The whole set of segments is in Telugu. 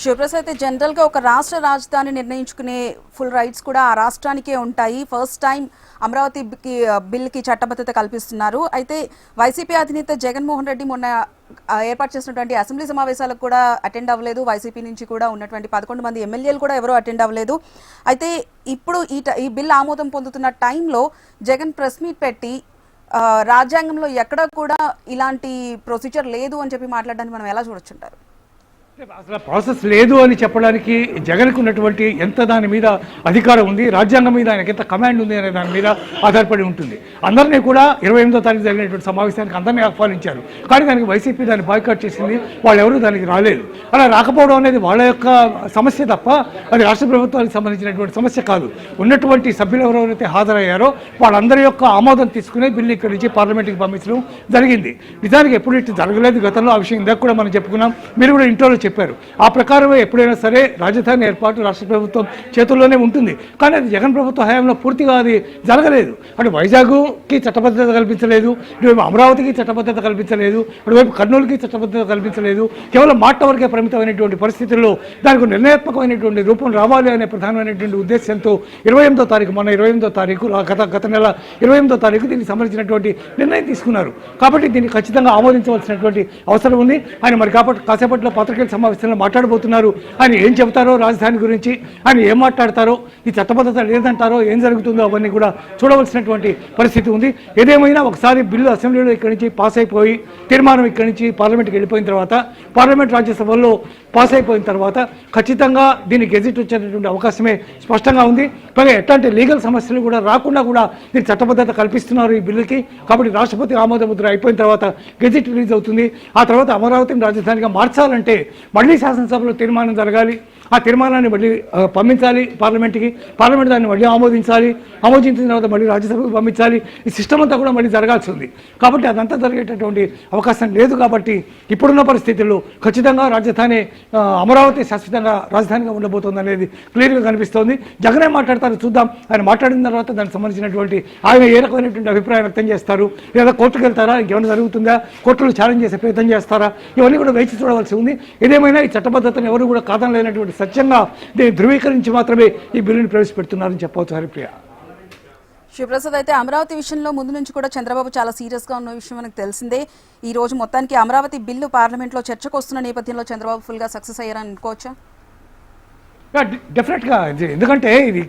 శివప్రసాద్, అయితే జనరల్గా ఒక రాష్ట్ర రాజధాని నిర్ణయించుకునే ఫుల్ రైట్స్ కూడా ఆ రాష్ట్రానికే ఉంటాయి. ఫస్ట్ టైం అమరావతి బిల్కి చట్టబద్ధత కల్పిస్తున్నారు. అయితే వైసీపీ అధినేత జగన్మోహన్ రెడ్డి మొన్న ఏర్పాటు చేసినటువంటి అసెంబ్లీ సమావేశాలకు కూడా అటెండ్ అవ్వలేదు. వైసీపీ నుంచి కూడా ఉన్నటువంటి 11 మంది ఎమ్మెల్యేలు కూడా ఎవరూ అటెండ్ అవ్వలేదు. అయితే ఇప్పుడు ఈ బిల్ ఆమోదం పొందుతున్న టైంలో జగన్ ప్రెస్ మీట్ పెట్టి రాజ్యాంగంలో ఎక్కడ కూడా ఇలాంటి ప్రొసీజర్ లేదు అని చెప్పి మాట్లాడడానికి మనం ఎలా చూడొచ్చుంటారు? అసలు ప్రాసెస్ లేదు అని చెప్పడానికి జగన్కు ఉన్నటువంటి ఎంత దాని మీద అధికారం ఉంది, రాజ్యాంగం మీద ఆయనకి ఎంత కమాండ్ ఉంది అనే దాని మీద ఆధారపడి ఉంటుంది. అందరినీ కూడా 28వ తారీఖు జరిగినటువంటి సమావేశానికి అందరినీ ఆహ్వానించారు. కానీ దానికి వైసీపీ దాన్ని బాయ్కాట్ చేసింది. వాళ్ళు ఎవరు దానికి రాలేదు. అలా రాకపోవడం అనేది వాళ్ళ యొక్క సమస్య తప్ప అది రాష్ట్ర ప్రభుత్వానికి సంబంధించినటువంటి సమస్య కాదు. ఉన్నటువంటి సభ్యులు ఎవరెవరైతే హాజరయ్యారో వాళ్ళందరి యొక్క ఆమోదం తీసుకునే బిల్లు ఇక్కడి నుంచి పార్లమెంట్కి పంపించడం జరిగింది. నిజానికి ఎప్పుడు ఇటు జరగలేదు గతంలో. ఆ విషయం ఇందాక కూడా మనం చెప్పుకున్నాం, మీరు కూడా ఇంట్లో చెప్పారు. ఆ ప్రకారమే ఎప్పుడైనా సరే రాజధాని ఏర్పాటు రాష్ట్ర ప్రభుత్వం చేతుల్లోనే ఉంటుంది. కానీ అది జగన్ ప్రభుత్వ హయాంలో పూర్తిగా అది జరగలేదు. అటు వైజాగ్కి చట్టబద్ధత కల్పించలేదు, ఇటువైపు అమరావతికి చట్టబద్ధత కల్పించలేదు, అటువైపు కర్నూలుకి చట్టబద్ధత కల్పించలేదు. కేవలం మాట వరకే పరిమితమైనటువంటి పరిస్థితుల్లో దానికి నిర్ణయాత్మకమైనటువంటి రూపం రావాలి అనే ప్రధానమైనటువంటి ఉద్దేశంతో 28వ తారీఖు మొన్న 28వ తారీఖు గత నెల 28వ తారీఖు దీనికి సంబంధించినటువంటి నిర్ణయం తీసుకున్నారు. కాబట్టి దీన్ని ఖచ్చితంగా ఆమోదించవలసినటువంటి అవసరం ఉంది. ఆయన మరి కాబట్టి కాసేపట్లో పత్రికల సమావేశంలో మాట్లాడబోతున్నారు. ఆయన ఏం చెబుతారో రాజధాని గురించి, ఆయన ఏం మాట్లాడతారో, ఈ చట్టబద్ధత లేదంటారో, ఏం జరుగుతుందో అవన్నీ కూడా చూడవలసినటువంటి పరిస్థితి ఉంది. ఏదేమైనా ఒకసారి బిల్లు అసెంబ్లీలో ఇక్కడి నుంచి పాస్ అయిపోయి తీర్మానం ఇక్కడి నుంచి పార్లమెంట్కి వెళ్ళిపోయిన తర్వాత, పార్లమెంట్ రాజ్యసభలో పాస్ అయిపోయిన తర్వాత ఖచ్చితంగా దీనికి గెజిట్ వచ్చేటటువంటి అవకాశమే స్పష్టంగా ఉంది. పైగా ఎట్లాంటి లీగల్ సమస్యలు కూడా రాకుండా కూడా దీనికి చట్టబద్ధత కల్పిస్తున్నారు ఈ బిల్లుకి. కాబట్టి రాష్ట్రపతి ఆమోద ముద్ర అయిపోయిన తర్వాత గెజిట్ రిలీజ్ అవుతుంది. ఆ తర్వాత అమరావతిని రాజధానిగా మార్చాలంటే మళ్ళీ శాసనసభలో తీర్మానం జరగాలి. ఆ తీర్మానాన్ని మళ్ళీ పంపించాలి పార్లమెంట్కి. పార్లమెంట్ దాన్ని మళ్ళీ ఆమోదించాలి. ఆమోదించిన తర్వాత మళ్ళీ రాజ్యసభకు పంపించాలి. ఈ సిస్టమ్ అంతా కూడా మళ్ళీ జరగాల్సి ఉంది. కాబట్టి అదంతా జరిగేటటువంటి అవకాశం లేదు. కాబట్టి ఇప్పుడున్న పరిస్థితుల్లో ఖచ్చితంగా రాజధాని అమరావతి శాశ్వతంగా రాజధానిగా ఉండబోతుంది అనేది క్లియర్గా కనిపిస్తోంది. జగనే మాట్లాడతారు, చూద్దాం. ఆయన మాట్లాడిన తర్వాత దానికి సంబంధించినటువంటి ఆయన ఏ రకమైనటువంటి అభిప్రాయం వ్యక్తం చేస్తారు, లేదా కోర్టుకు వెళ్తారా, ఇంకేమైనా జరుగుతుందా, కోర్టులు ఛాలెంజ్ చేసే ప్రయత్నం చేస్తారా, ఇవన్నీ కూడా వేచి చూడవలసి ఉంది. ఏదేమైనా ఈ చట్టబద్ధతను ఎవరు కూడా కాదనలేనటువంటి సత్యంగా దీన్ని ధృవీకరించి మాత్రమే ఈ బిల్లుని ప్రవేశపెడుతున్నారని చెప్పవచ్చు. హరిప్రియ. శివప్రసాద్, అయితే అమరావతి విషయంలో ముందు నుంచి కూడా చంద్రబాబు చాలా సీరియస్గా ఉన్న విషయం మనకు తెలిసిందే. ఈ రోజు మొత్తానికి అమరావతి బిల్లు పార్లమెంట్లో చర్చకు వస్తున్న నేపథ్యంలో చంద్రబాబు ఫుల్గా సక్సెస్ అయ్యారని అనుకోవచ్చా? డెఫినెట్గా. ఎందుకంటే ఇది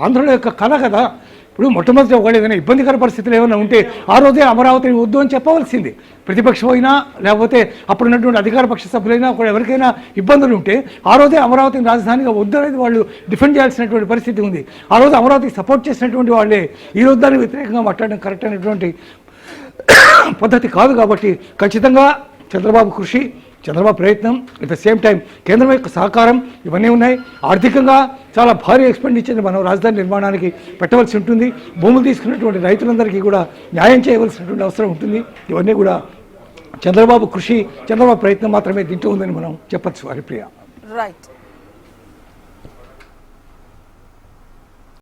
ఆంధ్రుల యొక్క కళ కదా. ఇప్పుడు మొట్టమొదటి ఒకటి ఏదైనా ఇబ్బందికర పరిస్థితులు ఏమైనా ఉంటే ఆ రోజే అమరావతిని వద్దు అని చెప్పవలసింది. ప్రతిపక్షం అయినా లేకపోతే అప్పుడున్నటువంటి అధికార పక్ష సభ్యులైనా కూడా ఎవరికైనా ఇబ్బందులు ఉంటే ఆ రోజే అమరావతిని రాజధానిగా వద్దు అనేది వాళ్ళు డిఫెండ్ చేయాల్సినటువంటి పరిస్థితి ఉంది. ఆ రోజు అమరావతికి సపోర్ట్ చేసినటువంటి వాళ్ళే ఈ రోజు దానికి వ్యతిరేకంగా మాట్లాడడం కరెక్ట్ అయినటువంటి పద్ధతి కాదు. కాబట్టి ఖచ్చితంగా చంద్రబాబు కృషి, చంద్రబాబు ప్రయత్నం, అట్ ద సేమ్ టైం కేంద్రం యొక్క సహకారం ఇవన్నీ ఉన్నాయి. ఆర్థికంగా చాలా భారీ ఎక్స్పెండిచర్ మనం రాజధాని నిర్మాణానికి పెట్టవలసి ఉంటుంది. భూములు తీసుకున్నటువంటి రైతులందరికీ కూడా న్యాయం చేయవలసినటువంటి అవసరం ఉంటుంది. ఇవన్నీ కూడా చంద్రబాబు కృషి, చంద్రబాబు ప్రయత్నం మాత్రమే దీంట్లో ఉందని మనం చెప్పచ్చు. హరిప్రియ. రైట్.